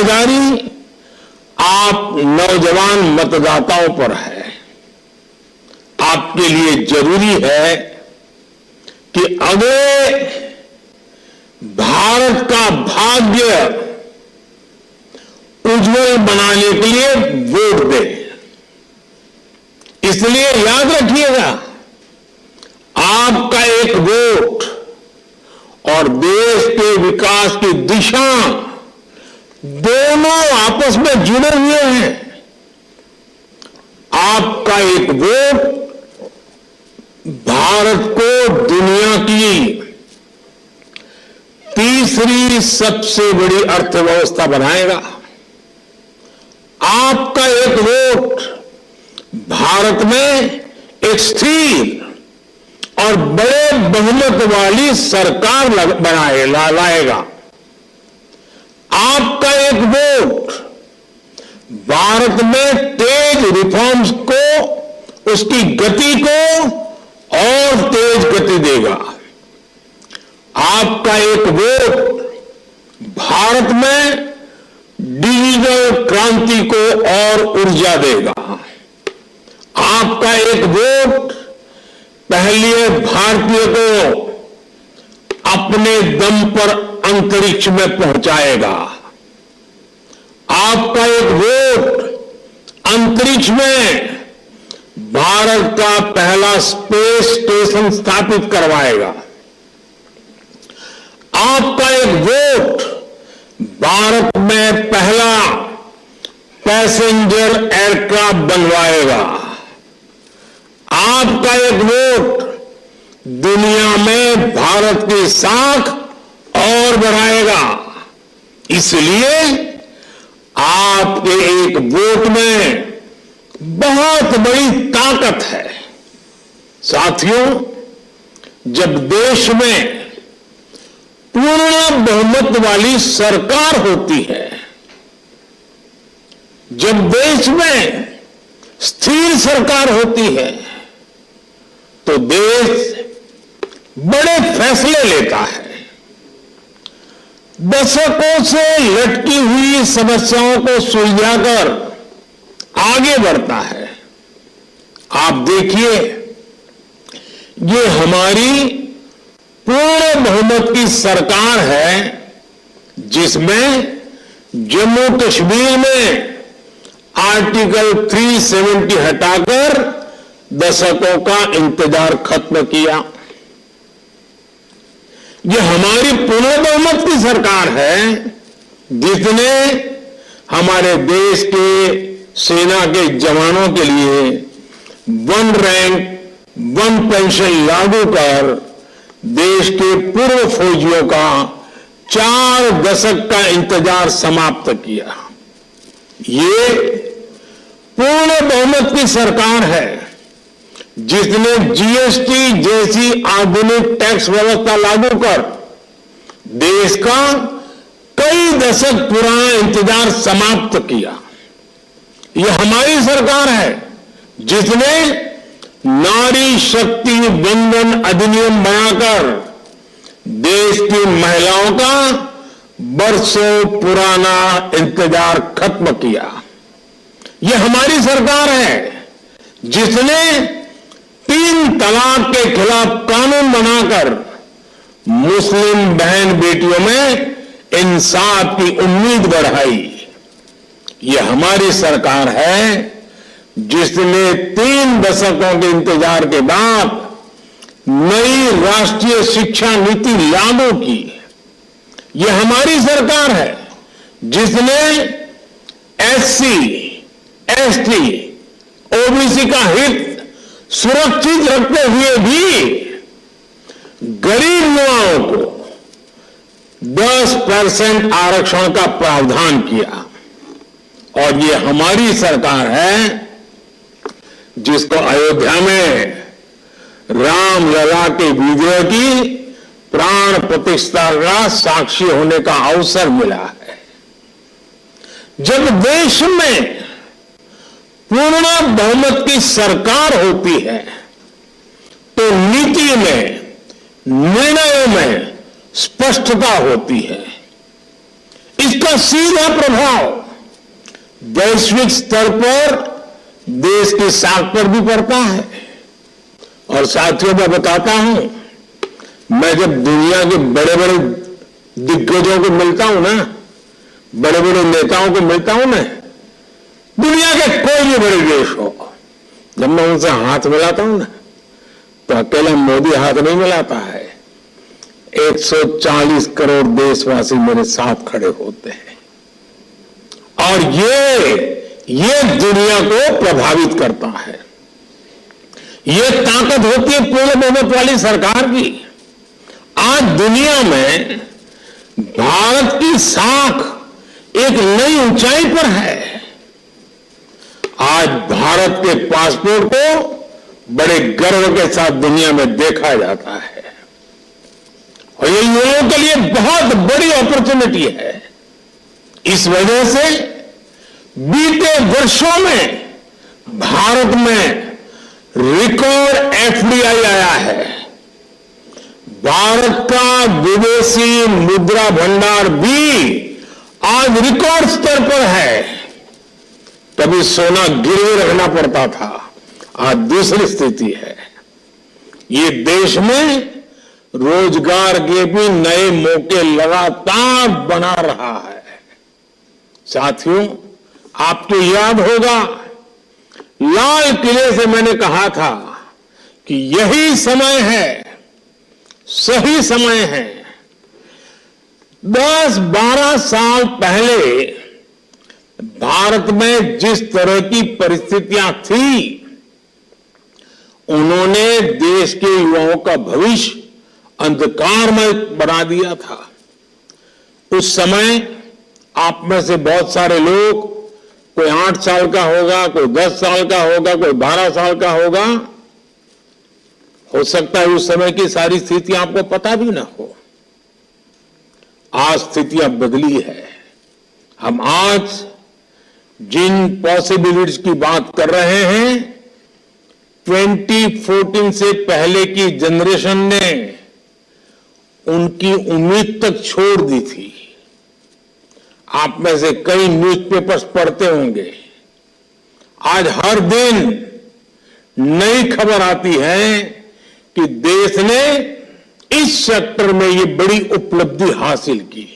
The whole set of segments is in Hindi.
जिम्मेदारी आप नौजवान मतदाताओं पर है। आपके लिए जरूरी है कि अगले भारत का भाग्य उज्जवल बनाने के लिए वोट दें। इसलिए याद रखिएगा, आपका एक वोट और देश के विकास की दिशा दोनों आपस में जुड़े हुए हैं। आपका एक वोट भारत को दुनिया की तीसरी सबसे बड़ी अर्थव्यवस्था बनाएगा। आपका एक वोट भारत में एक स्थिर और बड़े बहुमत वाली सरकार लाएगा। आपका एक वोट भारत में तेज रिफॉर्म्स को, उसकी गति को और तेज गति देगा। आपका एक वोट भारत में डिजिटल क्रांति को और ऊर्जा देगा। आपका एक वोट पहले भारतीय को अपने दम पर अंतरिक्ष में पहुंचाएगा। आपका एक वोट अंतरिक्ष में भारत का पहला स्पेस स्टेशन स्थापित करवाएगा। आपका एक वोट भारत में पहला पैसेंजर एयरक्राफ्ट बनवाएगा। आपका एक वोट दुनिया में भारत की साख और बढ़ाएगा। इसलिए आपके एक वोट में बहुत बड़ी ताकत है। साथियों, जब देश में पूर्ण बहुमत वाली सरकार होती है, जब देश में स्थिर सरकार होती है, तो देश बड़े फैसले लेता है, दशकों से लटकी हुई समस्याओं को सुलझाकर आगे बढ़ता है। आप देखिए, ये हमारी पूर्ण बहुमत की सरकार है, जिसमें जम्मू कश्मीर में आर्टिकल 370 हटाकर दशकों का इंतजार खत्म किया। ये हमारी पूर्ण बहुमत की सरकार है, जिसने हमारे देश के सेना के जवानों के लिए 1 रैंक 1 पेंशन लागू कर देश के पूर्व फौजियों का 4 दशक का इंतजार समाप्त किया। ये पूर्ण बहुमत की सरकार है, जिसने जीएसटी जैसी आधुनिक टैक्स व्यवस्था लागू कर देश का कई दशक पुराना इंतजार समाप्त किया। यह हमारी सरकार है, जिसने नारी शक्ति वंदन अधिनियम बनाकर देश की महिलाओं का बरसों पुराना इंतजार खत्म किया। यह हमारी सरकार है, जिसने 3 तलाक के खिलाफ कानून बनाकर मुस्लिम बहन बेटियों में इंसाफ की उम्मीद बढ़ाई। यह हमारी सरकार है, जिसने 3 दशकों के इंतजार के बाद नई राष्ट्रीय शिक्षा नीति लागू की। यह हमारी सरकार है, जिसने एससी, एसटी, ओबीसी का हित सुरक्षित रखते हुए भी गरीब युवाओं को 10% आरक्षण का प्रावधान किया। और ये हमारी सरकार है, जिसको अयोध्या में रामलला के विजय की प्राण प्रतिष्ठा का साक्षी होने का अवसर मिला है। जब देश में पूर्ण बहुमत की सरकार होती है, तो नीति में, निर्णयों में स्पष्टता होती है। इसका सीधा प्रभाव वैश्विक स्तर पर देश की साख पर भी पड़ता है। और साथियों, मैं बताता हूं, मैं जब दुनिया के बड़े बड़े दिग्गजों को मिलता हूं ना, बड़े बड़े नेताओं को मिलता हूं मैं, दुनिया के कोई भी बड़े देश हो, जब मैं उनसे हाथ मिलाता हूं ना, तो अकेला मोदी हाथ नहीं मिलाता है, 140 करोड़ देशवासी मेरे साथ खड़े होते हैं। और ये दुनिया को प्रभावित करता है। ये ताकत होती है पूर्ण बहुमत वाली सरकार की। आज दुनिया में भारत की साख एक नई ऊंचाई पर है। आज भारत के पासपोर्ट को बड़े गर्व के साथ दुनिया में देखा जाता है और ये युवाओं के लिए बहुत बड़ी अपॉर्चुनिटी है। इस वजह से बीते वर्षों में भारत में रिकॉर्ड एफडीआई आया है। भारत का विदेशी मुद्रा भंडार भी आज रिकॉर्ड स्तर पर है। कभी सोना गिरवे रखना पड़ता था, आज दूसरी स्थिति है। ये देश में रोजगार के भी नए मौके लगातार बना रहा है। साथियों, आपको याद होगा, लाल किले से मैंने कहा था कि यही समय है, सही समय है। 10-12 साल पहले भारत में जिस तरह की परिस्थितियां थी, उन्होंने देश के युवाओं का भविष्य अंधकारमय बना दिया था। उस समय आप में से बहुत सारे लोग, कोई 8 साल का होगा, कोई 10 साल का होगा, कोई 12 साल का होगा, हो सकता है उस समय की सारी स्थितियां आपको पता भी ना हो। आज स्थितियां बदली है। हम आज जिन पॉसिबिलिटीज की बात कर रहे हैं, 2014 से पहले की जनरेशन ने उनकी उम्मीद तक छोड़ दी थी। आप में से कई न्यूज़पेपर्स पढ़ते होंगे। आज हर दिन नई खबर आती है कि देश ने इस सेक्टर में ये बड़ी उपलब्धि हासिल की।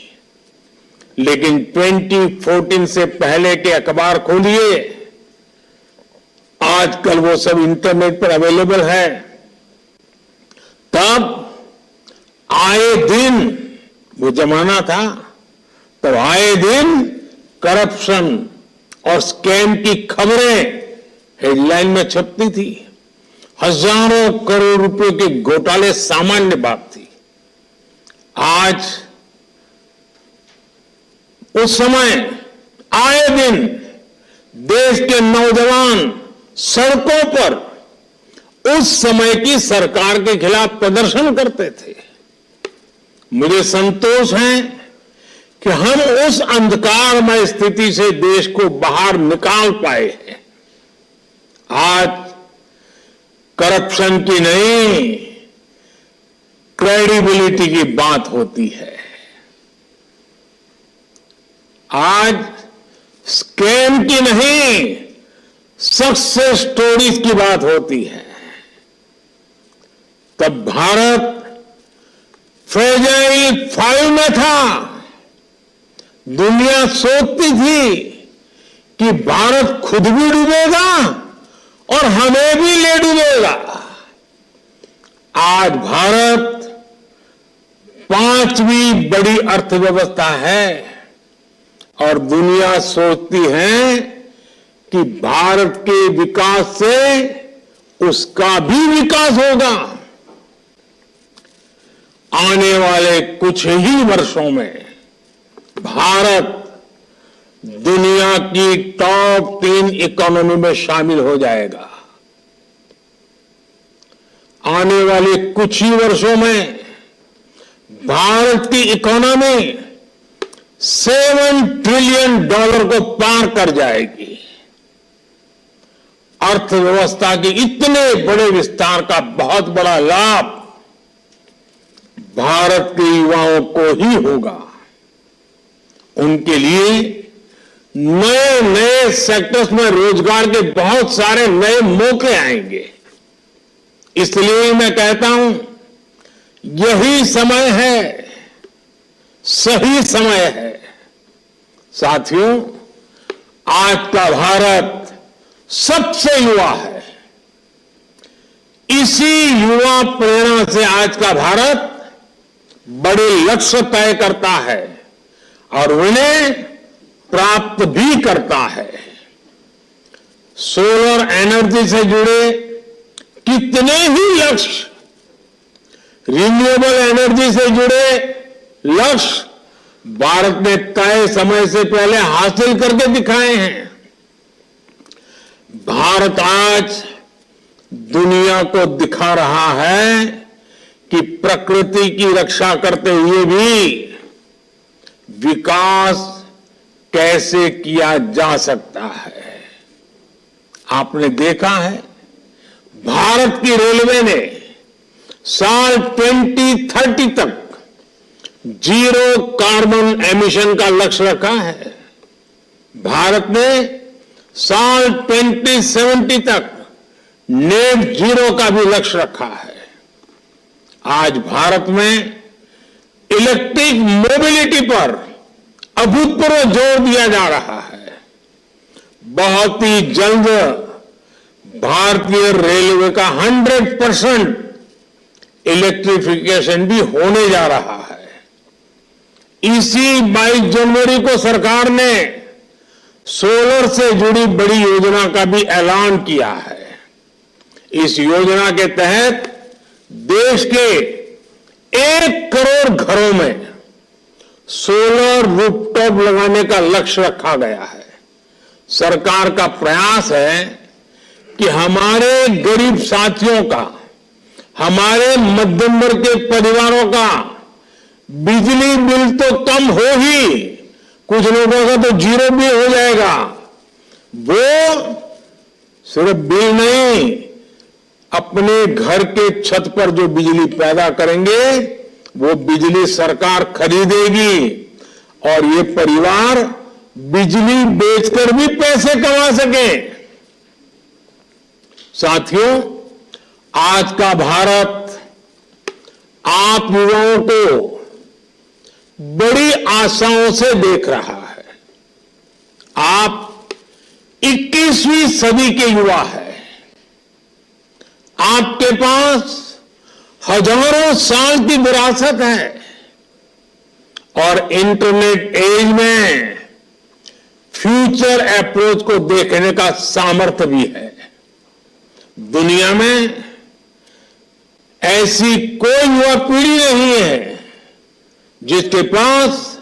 लेकिन 2014 से पहले के अखबार खोलिए, आजकल वो सब इंटरनेट पर अवेलेबल है। तब आए दिन, वो जमाना था, तो आए दिन करप्शन और स्कैम की खबरें हेडलाइन में छपती थी। हजारों करोड़ रुपए के घोटाले सामान्य बात थी। आज उस समय आए दिन देश के नौजवान सड़कों पर उस समय की सरकार के खिलाफ प्रदर्शन करते थे। मुझे संतोष है कि हम उस अंधकारमय स्थिति से देश को बाहर निकाल पाए हैं। आज करप्शन की नहीं, क्रेडिबिलिटी की बात होती है। आज स्कैम की नहीं, सक्सेस स्टोरीज की बात होती है। तब भारत फ्रेजाइल 5 में था। दुनिया सोचती थी कि भारत खुद भी डूबेगा और हमें भी ले डूबेगा। आज भारत 5वीं बड़ी अर्थव्यवस्था है और दुनिया सोचती है कि भारत के विकास से उसका भी विकास होगा। आने वाले कुछ ही वर्षों में भारत दुनिया की टॉप 3 इकोनॉमी में शामिल हो जाएगा। आने वाले कुछ ही वर्षों में भारत की इकोनॉमी $7 ट्रिलियन को पार कर जाएगी। अर्थव्यवस्था के इतने बड़े विस्तार का बहुत बड़ा लाभ भारत के युवाओं को ही होगा। उनके लिए नए नए सेक्टर्स में रोजगार के बहुत सारे नए मौके आएंगे। इसलिए मैं कहता हूं, यही समय है, सही समय है। साथियों, आज का भारत सबसे युवा है। इसी युवा प्रेरणा से आज का भारत बड़े लक्ष्य तय करता है और उन्हें प्राप्त भी करता है। सोलर एनर्जी से जुड़े कितने ही लक्ष्य, रिन्यूएबल एनर्जी से जुड़े लक्ष्य भारत ने तय समय से पहले हासिल करके दिखाए हैं। भारत आज दुनिया को दिखा रहा है कि प्रकृति की रक्षा करते हुए भी विकास कैसे किया जा सकता है। आपने देखा है, भारत की रेलवे ने साल 2030 तक जीरो कार्बन एमिशन का लक्ष्य रखा है। भारत ने साल 2070 तक नेट जीरो का भी लक्ष्य रखा है। आज भारत में इलेक्ट्रिक मोबिलिटी पर अभूतपूर्व जोर दिया जा रहा है। बहुत ही जल्द भारतीय रेलवे का 100% इलेक्ट्रिफिकेशन भी होने जा रहा है। इसी 22 जनवरी को सरकार ने सोलर से जुड़ी बड़ी योजना का भी ऐलान किया है। इस योजना के तहत देश के 1 करोड़ घरों में सोलर रूफटॉप लगाने का लक्ष्य रखा गया है। सरकार का प्रयास है कि हमारे गरीब साथियों का, हमारे मध्यम वर्ग के परिवारों का बिजली बिल तो कम हो ही, कुछ लोगों का तो जीरो भी हो जाएगा। वो सिर्फ बिल नहीं, अपने घर के छत पर जो बिजली पैदा करेंगे वो बिजली सरकार खरीदेगी और ये परिवार बिजली बेचकर भी पैसे कमा सके। साथियों, आज का भारत आप युवाओं को बड़ी आशाओं से देख रहा है। आप 21वीं सदी के युवा हैं। आपके पास हजारों साल की विरासत है और इंटरनेट एज में फ्यूचर अप्रोच को देखने का सामर्थ्य भी है। दुनिया में ऐसी कोई युवा पीढ़ी नहीं है जिसके पास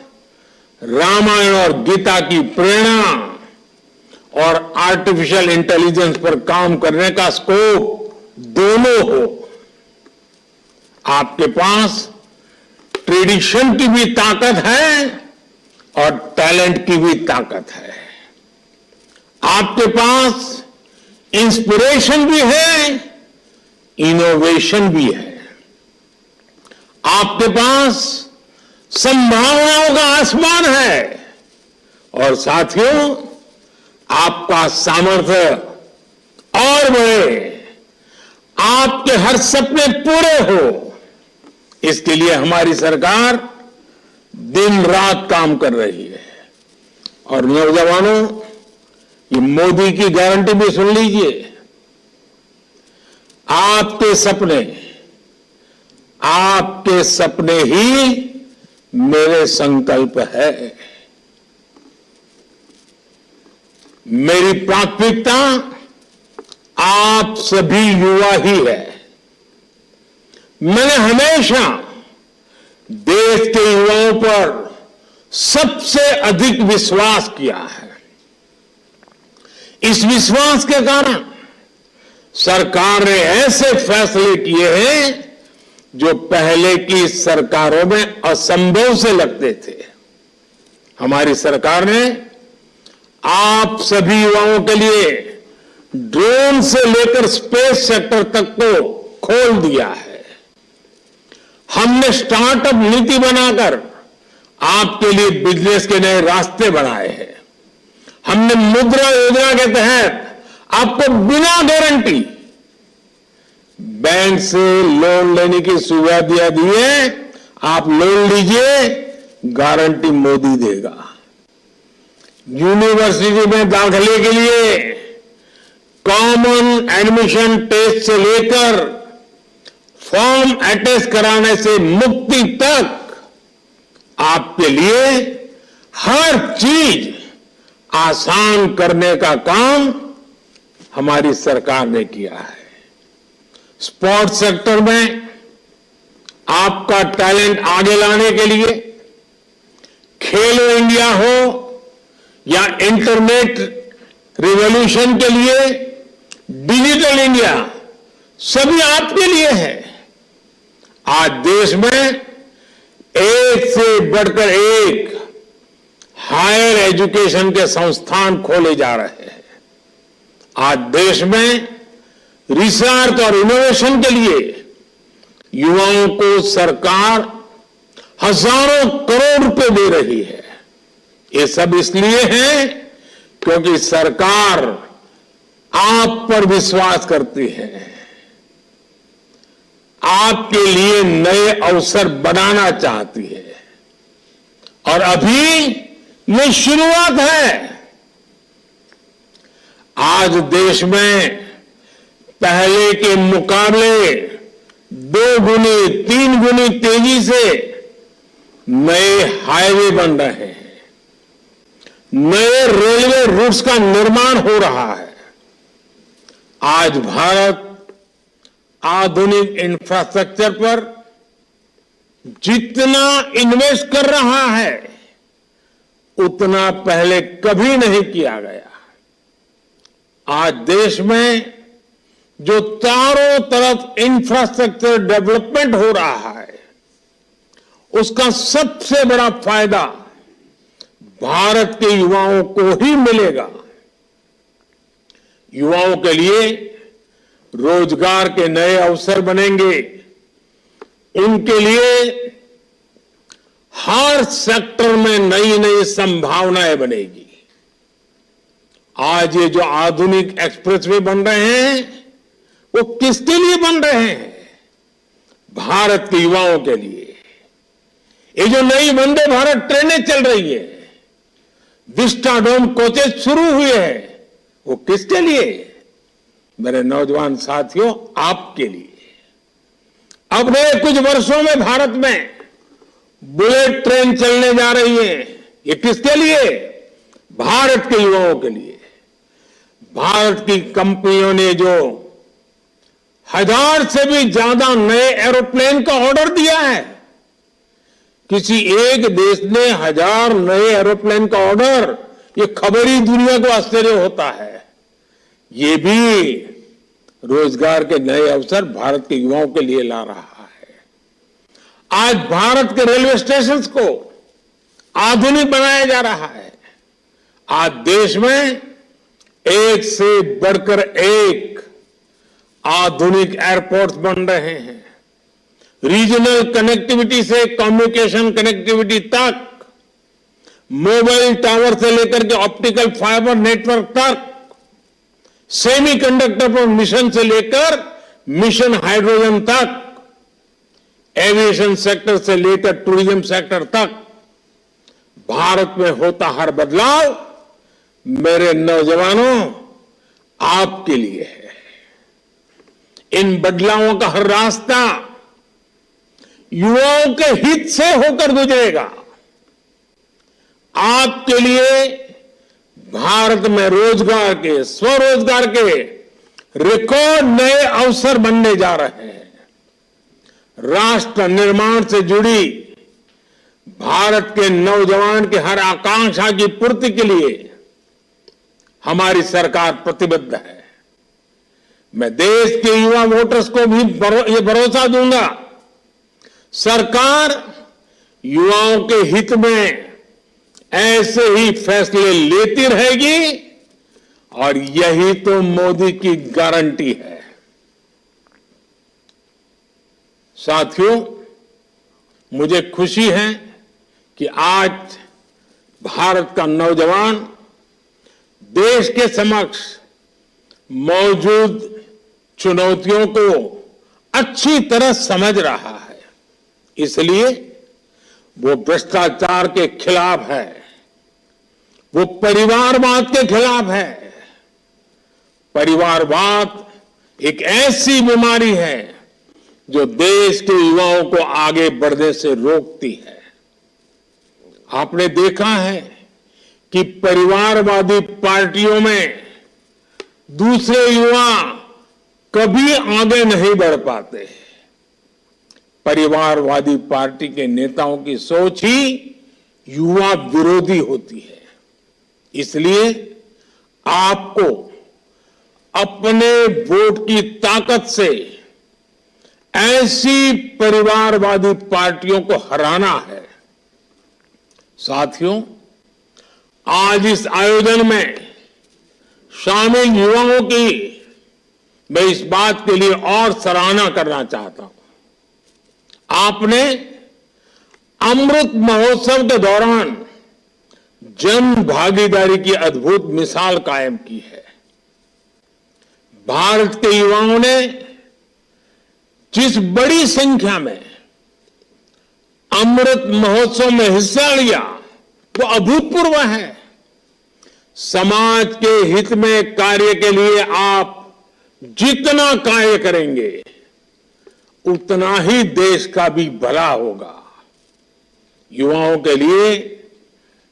रामायण और गीता की प्रेरणा और आर्टिफिशियल इंटेलिजेंस पर काम करने का स्कोप दोनों हो। आपके पास ट्रेडिशन की भी ताकत है और टैलेंट की भी ताकत है। आपके पास इंस्पिरेशन भी है, इनोवेशन भी है। आपके पास संभावनाओं का आसमान है और साथियों, आपका सामर्थ्य और बढ़े, आपके हर सपने पूरे हो, इसके लिए हमारी सरकार दिन रात काम कर रही है। और नौजवानों, ये मोदी की गारंटी भी सुन लीजिए। आपके सपने ही मेरे संकल्प है। मेरी प्राथमिकता आप सभी युवा ही है। मैंने हमेशा देश के युवाओं पर सबसे अधिक विश्वास किया है। इस विश्वास के कारण सरकार ने ऐसे फैसले किए हैं जो पहले की सरकारों में असंभव से लगते थे। हमारी सरकार ने आप सभी युवाओं के लिए ड्रोन से लेकर स्पेस सेक्टर तक को खोल दिया है। हमने स्टार्टअप नीति बनाकर आपके लिए बिजनेस के नए रास्ते बनाए हैं। हमने मुद्रा योजना के तहत आपको बिना गारंटी बैंक से लोन लेने की सुविधा दिया दी है। आप लोन लीजिए, गारंटी मोदी देगा। यूनिवर्सिटी में दाखिले के लिए कॉमन एडमिशन टेस्ट से लेकर फॉर्म अटेस्ट कराने से मुक्ति तक आपके लिए हर चीज आसान करने का काम हमारी सरकार ने किया है। स्पोर्ट्स सेक्टर में आपका टैलेंट आगे लाने के लिए खेलो इंडिया हो या इंटरनेट रिवॉल्यूशन के लिए डिजिटल इंडिया, सभी आपके लिए है। आज देश में एक से बढ़कर एक हायर एजुकेशन के संस्थान खोले जा रहे हैं। आज देश में रिसर्च और इनोवेशन के लिए युवाओं को सरकार हजारों करोड़ रुपए दे रही है। ये सब इसलिए है क्योंकि सरकार आप पर विश्वास करती है, आपके लिए नए अवसर बनाना चाहती है। और अभी ये शुरुआत है। आज देश में पहले के मुकाबले 2 गुनी 3 गुनी तेजी से नए हाईवे बन रहे हैं, नए रेलवे रूट्स का निर्माण हो रहा है। आज भारत आधुनिक इंफ्रास्ट्रक्चर पर जितना इन्वेस्ट कर रहा है उतना पहले कभी नहीं किया गया। आज देश में जो चारों तरफ इंफ्रास्ट्रक्चर डेवलपमेंट हो रहा है उसका सबसे बड़ा फायदा भारत के युवाओं को ही मिलेगा। युवाओं के लिए रोजगार के नए अवसर बनेंगे, उनके लिए हर सेक्टर में नई नई संभावनाएं बनेगी। आज ये जो आधुनिक एक्सप्रेसवे बन रहे हैं वो किसके लिए बन रहे हैं? भारत के युवाओं के लिए। ये जो नई वंदे भारत ट्रेनें चल रही है, विस्टाडोम कोचेस शुरू हुए हैं, वो किसके लिए? मेरे नौजवान साथियों, आपके लिए। अब नए कुछ वर्षों में भारत में बुलेट ट्रेन चलने जा रही है। ये किसके लिए? भारत के युवाओं के लिए। भारत की कंपनियों ने जो 1000 से भी ज्यादा नए एरोप्लेन का ऑर्डर दिया है, किसी एक देश ने 1000 नए एरोप्लेन का ऑर्डर, ये खबर ही दुनिया को आश्चर्य होता है। ये भी रोजगार के नए अवसर भारत के युवाओं के लिए ला रहा है। आज भारत के रेलवे स्टेशन को आधुनिक बनाया जा रहा है। आज देश में एक से बढ़कर एक आधुनिक एयरपोर्ट्स बन रहे हैं। रीजनल कनेक्टिविटी से कम्युनिकेशन कनेक्टिविटी तक, मोबाइल टावर से लेकर के ऑप्टिकल फाइबर नेटवर्क तक, सेमीकंडक्टर पर मिशन से लेकर मिशन हाइड्रोजन तक, एविएशन सेक्टर से लेकर टूरिज्म सेक्टर तक, भारत में होता हर बदलाव मेरे नौजवानों आपके लिए है। इन बदलावों का हर रास्ता युवाओं के हित से होकर गुजरेगा। आपके लिए भारत में रोजगार के, स्वरोजगार के रिकॉर्ड नए अवसर बनने जा रहे हैं। राष्ट्र निर्माण से जुड़ी भारत के नौजवान की हर आकांक्षा की पूर्ति के लिए हमारी सरकार प्रतिबद्ध है। मैं देश के युवा वोटर्स को भी ये भरोसा दूंगा, सरकार युवाओं के हित में ऐसे ही फैसले लेती रहेगी और यही तो मोदी की गारंटी है। साथियों, मुझे खुशी है कि आज भारत का नौजवान देश के समक्ष मौजूद चुनौतियों को अच्छी तरह समझ रहा है। इसलिए वो भ्रष्टाचार के खिलाफ है, वो परिवारवाद के खिलाफ है। परिवारवाद एक ऐसी बीमारी है जो देश के युवाओं को आगे बढ़ने से रोकती है। आपने देखा है कि परिवारवादी पार्टियों में दूसरे युवा कभी आगे नहीं बढ़ पाते। परिवारवादी पार्टी के नेताओं की सोच ही युवा विरोधी होती है। इसलिए आपको अपने वोट की ताकत से ऐसी परिवारवादी पार्टियों को हराना है। साथियों, आज इस आयोजन में शामिल युवाओं की मैं इस बात के लिए और सराहना करना चाहता हूं। आपने अमृत महोत्सव के दौरान जन भागीदारी की अद्भुत मिसाल कायम की है। भारत के युवाओं ने जिस बड़ी संख्या में अमृत महोत्सव में हिस्सा लिया वो अभूतपूर्व है। समाज के हित में कार्य के लिए आप जितना कार्य करेंगे उतना ही देश का भी भला होगा। युवाओं के लिए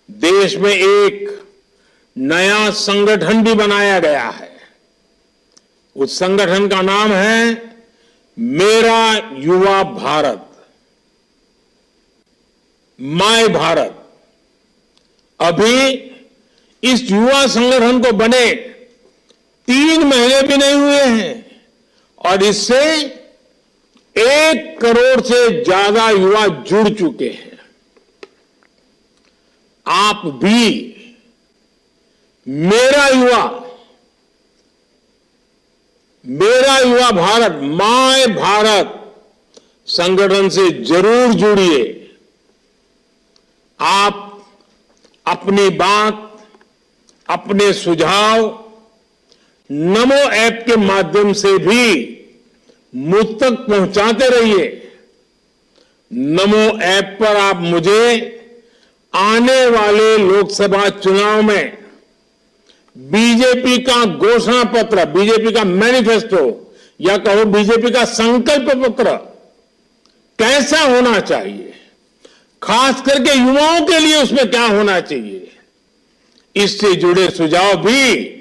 देश में एक नया संगठन भी बनाया गया है। उस संगठन का नाम है मेरा युवा भारत, माय भारत। अभी इस युवा संगठन को बने 3 महीने भी नहीं हुए हैं और इससे 1 करोड़ से ज्यादा युवा जुड़ चुके हैं। आप भी मेरा युवा भारत, माय भारत संगठन से जरूर जुड़िए। आप अपनी बात, अपने सुझाव नमो ऐप के माध्यम से भी मुझ तक पहुंचाते रहिए। नमो ऐप पर आप मुझे आने वाले लोकसभा चुनाव में बीजेपी का घोषणा पत्र, बीजेपी का मैनिफेस्टो या कहो बीजेपी का संकल्प पत्र कैसा होना चाहिए, खास करके युवाओं के लिए उसमें क्या होना चाहिए, इससे जुड़े सुझाव भी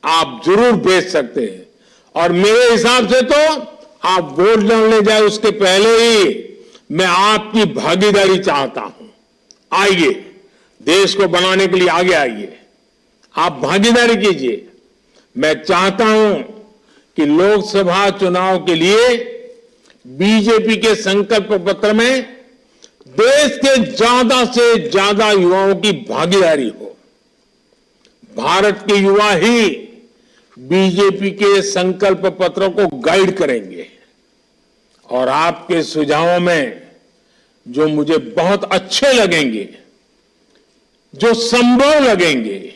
आप जरूर भेज सकते हैं। और मेरे हिसाब से तो आप वोट डालने जाए उसके पहले ही मैं आपकी भागीदारी चाहता हूं। आइए, देश को बनाने के लिए आगे आइए, आप भागीदारी कीजिए। मैं चाहता हूं कि लोकसभा चुनाव के लिए बीजेपी के संकल्प पत्र में देश के ज्यादा से ज्यादा युवाओं की भागीदारी हो। भारत के युवा ही बीजेपी के संकल्प पत्र को गाइड करेंगे और आपके सुझावों में जो मुझे बहुत अच्छे लगेंगे, जो संभव लगेंगे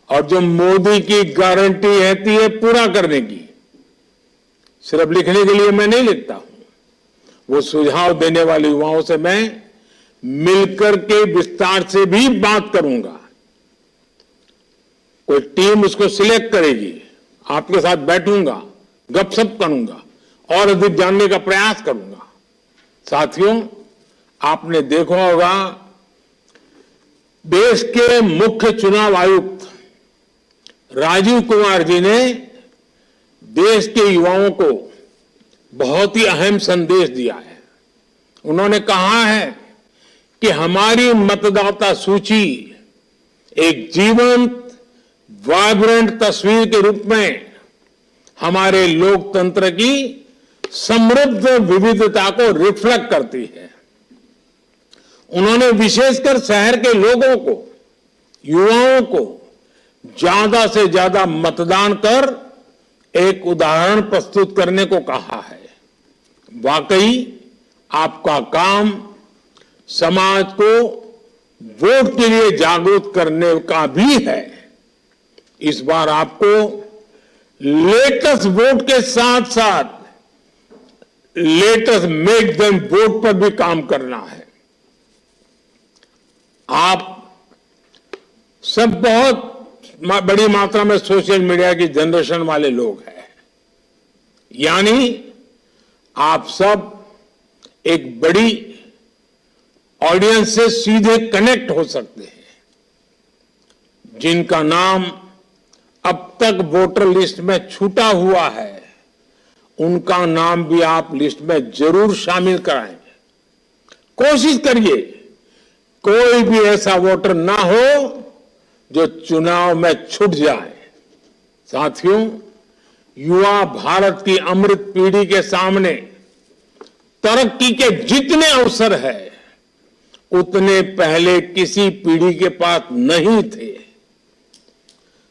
और जो मोदी की गारंटी रहती है पूरा करने की, सिर्फ लिखने के लिए मैं नहीं लिखता हूं, वो सुझाव देने वाले युवाओं से मैं मिलकर के विस्तार से भी बात करूंगा। कोई टीम उसको सिलेक्ट करेगी, आपके साथ बैठूंगा, गपशप करूंगा और अधिक जानने का प्रयास करूंगा। साथियों, आपने देखा होगा देश के मुख्य चुनाव आयुक्त राजीव कुमार जी ने देश के युवाओं को बहुत ही अहम संदेश दिया है। उन्होंने कहा है कि हमारी मतदाता सूची एक जीवंत वाइब्रेंट तस्वीर के रूप में हमारे लोकतंत्र की समृद्ध विविधता को रिफ्लेक्ट करती है। उन्होंने विशेषकर शहर के लोगों को, युवाओं को ज्यादा से ज्यादा मतदान कर एक उदाहरण प्रस्तुत करने को कहा है। वाकई आपका काम समाज को वोट के लिए जागरूक करने का भी है। इस बार आपको लेटेस्ट वोट के साथ साथ लेटेस्ट मेक देम वोट पर भी काम करना है। आप सब बहुत बड़ी मात्रा में सोशल मीडिया की जनरेशन वाले लोग हैं, यानी आप सब एक बड़ी ऑडियंस से सीधे कनेक्ट हो सकते हैं। जिनका नाम अब तक वोटर लिस्ट में छूटा हुआ है, उनका नाम भी आप लिस्ट में जरूर शामिल कराएं। कोशिश करिए कोई भी ऐसा वोटर ना हो जो चुनाव में छूट जाए। साथियों, युवा भारत की अमृत पीढ़ी के सामने तरक्की के जितने अवसर है, उतने पहले किसी पीढ़ी के पास नहीं थे।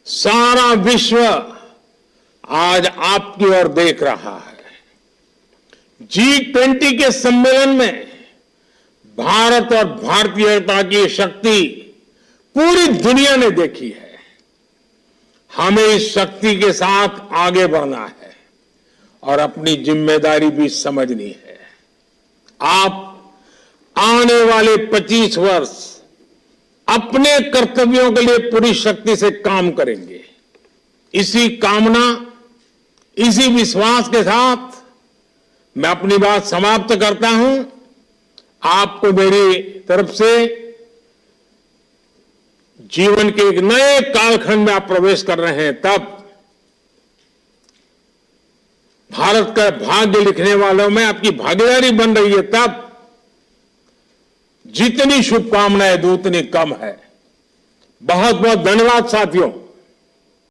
सारा विश्व आज आपकी ओर देख रहा है। G20 के सम्मेलन में भारत और भारतीयता की शक्ति पूरी दुनिया ने देखी है। हमें इस शक्ति के साथ आगे बढ़ना है और अपनी जिम्मेदारी भी समझनी है। आप आने वाले 25 वर्ष अपने कर्तव्यों के लिए पूरी शक्ति से काम करेंगे। इसी कामना, इसी विश्वास के साथ मैं अपनी बात समाप्त करता हूं। आपको मेरी तरफ से जीवन के एक नए कालखंड में आप प्रवेश कर रहे हैं, तब भारत का भाग्य लिखने वालों में आपकी भागीदारी बन रही है, तब जितनी शुभकामनाएं दूं उतनी कम है। बहुत बहुत धन्यवाद साथियों।